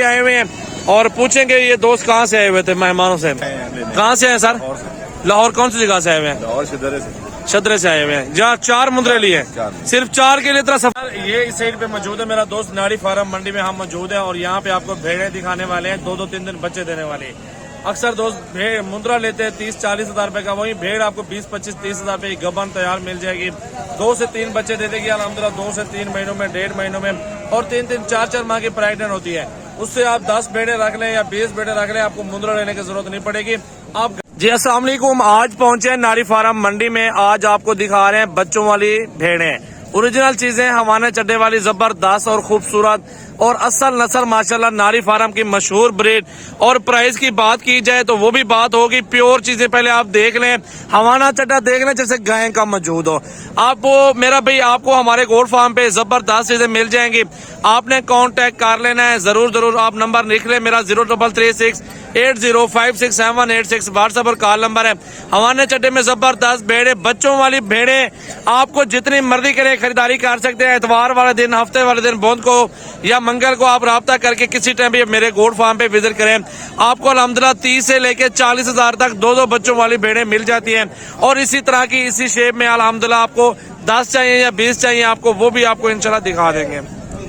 आए हुए हैं और पूछेंगे ये दोस्त कहाँ से आए हुए थे मेहमानों से। कहाँ से हैं सर? लाहौर। कौन सी जगह से आए हुए हैं? लाहौर शदरे से आए हुए हैं। जहाँ 4 मुंदरे लिए, सिर्फ 4 के लिए इतना सफर। ये इस साइड पे मौजूद है मेरा दोस्त नाड़ी फार्म मंडी में हम मौजूद है और यहाँ पे आपको भेड़े दिखाने वाले हैं। 2-2 3 बच्चे देने वाले हैं। अक्सर दोस्त भेड़ मुंद्रा लेते हैं 30-40 हजार रुपए का, वही भेड़ आपको 20-25-30 हजार रुपए की गबन तैयार मिल जाएगी। 2 से 3 बच्चे दे देगी अल्हम्दुलिल्लाह। 2 से 3 महीनों में, 1.5 महीनों में, और 3-3 4-4 माह की प्रेग्नेंट होती है। उससे आप 10 भेड़े रख लें या 20 भेड़े रख लें, आपको मुंद्रा लेने की जरूरत नहीं पड़ेगी। आप जी अस्सलाम वालेकुम। आज पहुंचे हैं नाड़ी फार्म मंडी में। आज आपको दिखा रहे हैं बच्चों वाली भेड़ें, ओरिजिनल चीजें, हवाने चड्डे वाली, जबरदस्त और खूबसूरत और असल नस्ल माशाल्लाह नाड़ी फार्म की मशहूर ब्रीड। और प्राइस की बात की जाए तो वो भी बात होगी, प्योर चीजें पहले आप देख लें, हवाना चड्डा देख लें जैसे गाय का मौजूद हो। आप वो मेरा भाई आपको हमारे गोट फार्म पे जबरदस्त चीजें मिल जाएंगी। आपने कांटेक्ट कर लेना है, जरूर आप नंबर लिख लें मेरा 033680567886 व्हाट्सएप और कॉल नंबर है। हवाने चड्डे में जबरदस्त भेड़े, बच्चों वाली भेड़े, आपको जितनी मर्जी के लिए खरीदारी कर सकते हैं। एतवार वाले दिन, हफ्ते वाले दिन, बुध को या मंगल को आप राब्ता करके किसी टाइम भी मेरे गोट फार्म पे विजिट करें। आपको अल्हम्दुलिल्लाह 30 से लेके 40 हजार तक 2-2 बच्चों वाली भेड़ें मिल जाती हैं। और इसी तरह की इसी शेप में अल्हम्दुलिल्लाह आपको 10 चाहिए या 20 चाहिए, आपको वो भी आपको इंशाल्लाह दिखा देंगे।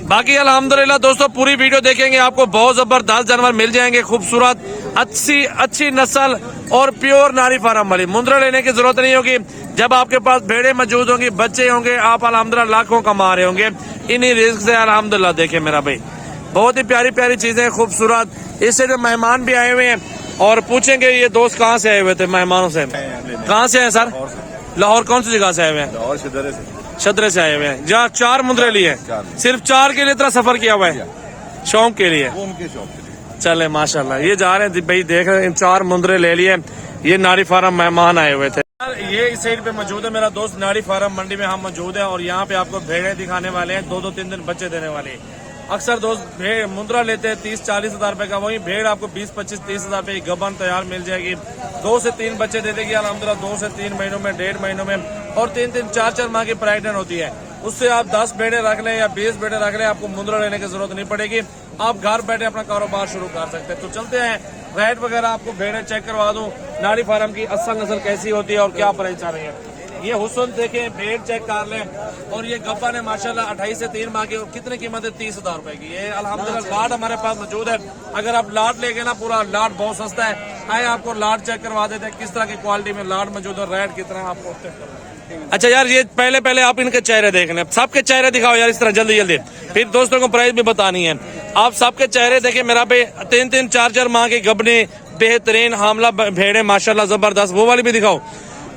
बाकी अल्हम्दुलिल्लाह दोस्तों पूरी वीडियो देखेंगे, आपको बहुत जबरदस्त जानवर मिल जाएंगे, खूबसूरत, अच्छी नस्ल और प्योर नाड़ी फार्म वाली। मुंद्रा लेने की जरूरत नहीं होगी। जब आपके पास भेड़े मौजूद होंगी, बच्चे होंगे, आप अल्हम्दुलिल्लाह लाखों कमा रहे होंगे इन्हीं रिस्क से। अल्हम्दुलिल्लाह देखे मेरा भाई, बहुत ही प्यारी प्यारी चीजें, खूबसूरत। इससे जो मेहमान भी आए हुए हैं और पूछेंगे ये दोस्त कहाँ से आए हुए थे मेहमानों से। कहाँ से हैं सर? लाहौर। कौन सी जगह से आए हुए हैं? लाहौर शदरे से आए हुए हैं। जहाँ 4 मुंद्रे लिए, सिर्फ 4 के लिए इतना सफर किया हुआ है, शौक के लिए। उनके शौक के लिए चले माशाल्लाह। ये जा रहे हैं भाई, देख रहे हैं 4 मुंद्रे ले लिए। ये नाड़ी फार्म मेहमान आए हुए थे। ये इस साइड पे मौजूद है मेरा दोस्त नाड़ी फार्म मंडी में हम मौजूद है और यहाँ पे आपको भेड़े दिखाने वाले हैं। 2-2 3 बच्चे देने वाले हैं। अक्सर दोस्त भेड़ मुंद्रा लेते हैं 30-40 हजार रुपए का, वही भेड़ आपको 20-25-30 हजार रुपए की गबन तैयार मिल जाएगी। 2 से 3 बच्चे दे देगी अल्हम्दुलिल्लाह। 2 से 3 महीनों में, 1.5 महीनों में, और 3-3 4-4 माह की प्रेग्नेंट होती है। उससे आप 10 भेड़े रख लें या 20 भेड़े रख लें, आपको मुंद्रा लेने की जरूरत नहीं पड़ेगी। आप घर बैठे अपना कारोबार शुरू कर सकते हैं। तो चलते हैं, रेट वगैरह आपको भेड़े चेक करवा दूं, नाड़ी फार्म की असल नस्ल कैसी होती है और क्या प्राइस चल रही है। ये हुस्न देखें, भेड़ चेक कर लें। और ये गब्बन है माशाल्लाह 28 से 3 माह की। और कितने कीमत है? 30 हजार रुपए की। ये अल्हम्दुलिल्लाह लाट हमारे पास मौजूद है। अगर आप लाट लेंगे ना, पूरा लाट बहुत सस्ता है। आए आपको लाट चेक करवा देते हैं किस तरह की क्वालिटी में लाट मौजूद है, रेट कितना है आपको। अच्छा यार, ये पहले आप इनके चेहरे देख लें, सबके चेहरे दिखाओ यार इस तरह जल्दी, फिर दोस्तों को प्राइस भी बतानी है। आप सबके चेहरे देखें मेरा भाई। 3-3 4-4 माह की गबनी, बेहतरीन हामला भेड़े माशाल्लाह जबरदस्त। वो वाली भी दिखाओ,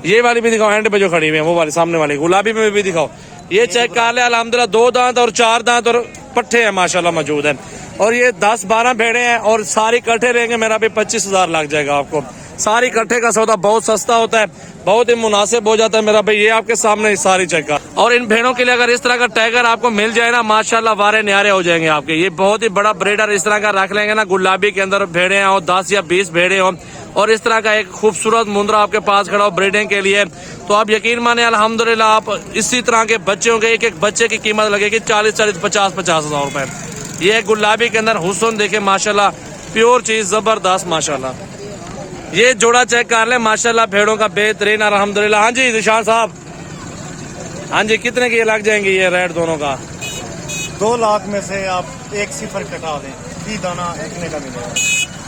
ये वाली भी दिखाओ, एंड पे जो खड़ी हुई है वो वाली सामने वाली गुलाबी में भी दिखाओ। ये चेक कर ले अल्हम्दुलिल्लाह 2 दांत और 4 दांत और पट्टे हैं माशाल्लाह मौजूद है। और ये 10-12 भेड़े हैं और सारी इकट्ठे रहेंगे मेरा भी 25 हजार लग जाएगा आपको। सारी इकट्ठे का सौदा बहुत सस्ता होता है, बहुत ही मुनासिब हो जाता है मेरा भाई। ये आपके सामने सारी चेक कर। और इन भेड़ों के लिए अगर इस तरह का टैगर आपको मिल जाए ना, माशाल्लाह वारे न्यारे हो जाएंगे आपके। ये बहुत ही बड़ा ब्रीडर इस तरह का रख लेंगे ना, गुलाबी के अंदर भेड़े हों, 10 या 20 भेड़े हों, और इस तरह का एक खूबसूरत मुंद्रा आपके पास खड़ा हो ब्रीडिंग के लिए, तो आप यकीन माने अल्हम्दुलिल्लाह आप इसी तरह के बच्चे होंगे। एक बच्चे की कीमत लगेगी 40-40 50-50 हजार रुपए। ये गुलाबी के अंदर हुस्न देखे माशाल्लाह, प्योर चीज जबरदस्त माशाल्लाह। ये जोड़ा चेक कर ले माशाल्लाह, भेड़ों का बेहतरीन अल्हम्दुलिल्लाह। हाँ जी निशान साहब, हाँ जी कितने की लग जाएंगे ये रेट दोनों का? 2 लाख में से आप 1 सिफर कटा दें, फी दाना इतने का मिलेगा।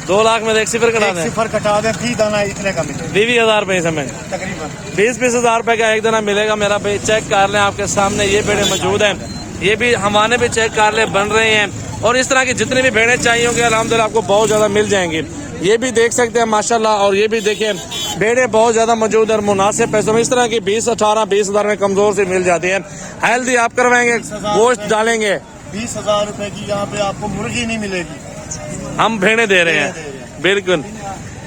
2 लाख में 1 सिफर कटा दें? 1 सिफर कटा दें, फी दाना इतने का मिलेगा। 20 हजार रुपए इसमें तकरीबन 20 हजार रुपए का एक दाना मिलेगा मेरा भाई। चेक कर लें आपके सामने, ये भेड़े मौजूद हैं। ये भी हमारे भी चेक कर ले बन रहे हैं। और इस तरह की जितनी भी भेड़े चाहिए होंगे अल्हम्दुलिल्लाह आपको बहुत ज्यादा मिल जाएंगी। ये भी देख सकते हैं माशाल्लाह। और ये भी देखें, भेड़े बहुत ज्यादा मौजूद है मुनासिब पैसों में। इस तरह की 20-18-20 हजार में कमजोर से मिल जाती है। हेल्दी आप करवाएंगे, गोश्त डालेंगे। 20 हजार रुपए की यहाँ पे आपको मुर्गी नहीं मिलेगी, हम भेड़े दे रहे हैं। बिल्कुल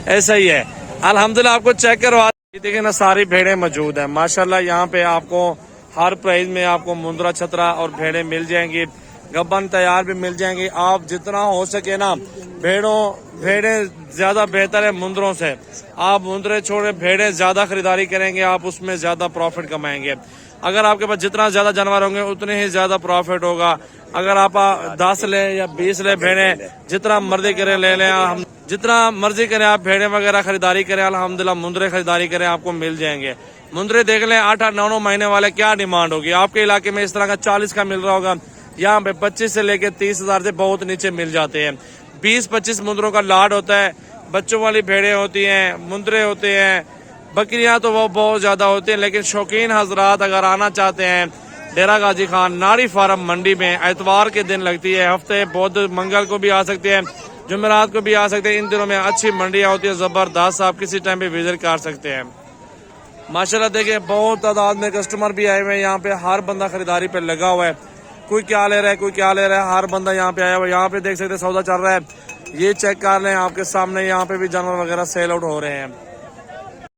ऐसा ही है अल्हम्दुलिल्लाह। आपको चेक करवा देखें ना, सारी भेड़े मौजूद है माशाल्लाह। यहाँ पे आपको हर प्राइस में आपको मुंद्रा छतरा और भेड़े मिल जाएंगी, गबन तैयार भी मिल जाएंगी। आप जितना हो सके ना, भेड़े ज्यादा बेहतर है मुंद्रों से। आप मुंद्रे छोड़े भेड़े ज्यादा खरीदारी करेंगे, आप उसमें ज्यादा प्रॉफिट कमाएंगे। अगर आपके पास जितना ज्यादा जानवर होंगे उतने ही ज्यादा प्रॉफिट होगा। अगर आप 10 ले या 20 ले भेड़ें, जितना मर्जी करें ले लें, हम जितना मर्जी करें आप भेड़ें वगैरह खरीदारी करें, अल्हम्दुलिल्लाह मुंदरे खरीदारी करें, आपको मिल जाएंगे। मुंदरे देख लें 8-8, 9-9 महीने वाले क्या डिमांड होगी। आपके इलाके में इस तरह का 40 का मिल रहा होगा, यहाँ पे 25 से लेके 30,000 से बहुत नीचे मिल जाते हैं। 20-25 मुंदरों का लाड होता है। बच्चों वाली भेड़ें होती हैं, मुंदरे होते हैं, बकरियां तो वो बहुत ज्यादा होती हैं। लेकिन शौकीन हजरात अगर आना चाहते हैं डेरा गाजी खान नारी फार्म मंडी में, एतवार के दिन लगती है, हफ्ते बुध मंगल को भी आ सकते हैं, जुमेरात को भी आ सकते हैं। इन दिनों में अच्छी मंडियां होती है जबरदस्त, आप किसी टाइम पे विजिट कर सकते हैं। माशाल्लाह देखिए बहुत तादाद में कस्टमर भी आए हुए हैं यहाँ पे, हर बंदा खरीदारी पे लगा हुआ है। कोई क्या ले रहा है, कोई क्या ले रहा है, हर बंदा यहाँ पे आया हुआ है। यहाँ पे देख सकते हैं सौदा चल रहा है, ये चेक कर लें आपके सामने, यहाँ पे भी जानवर वगैरह सेल आउट हो रहे हैं।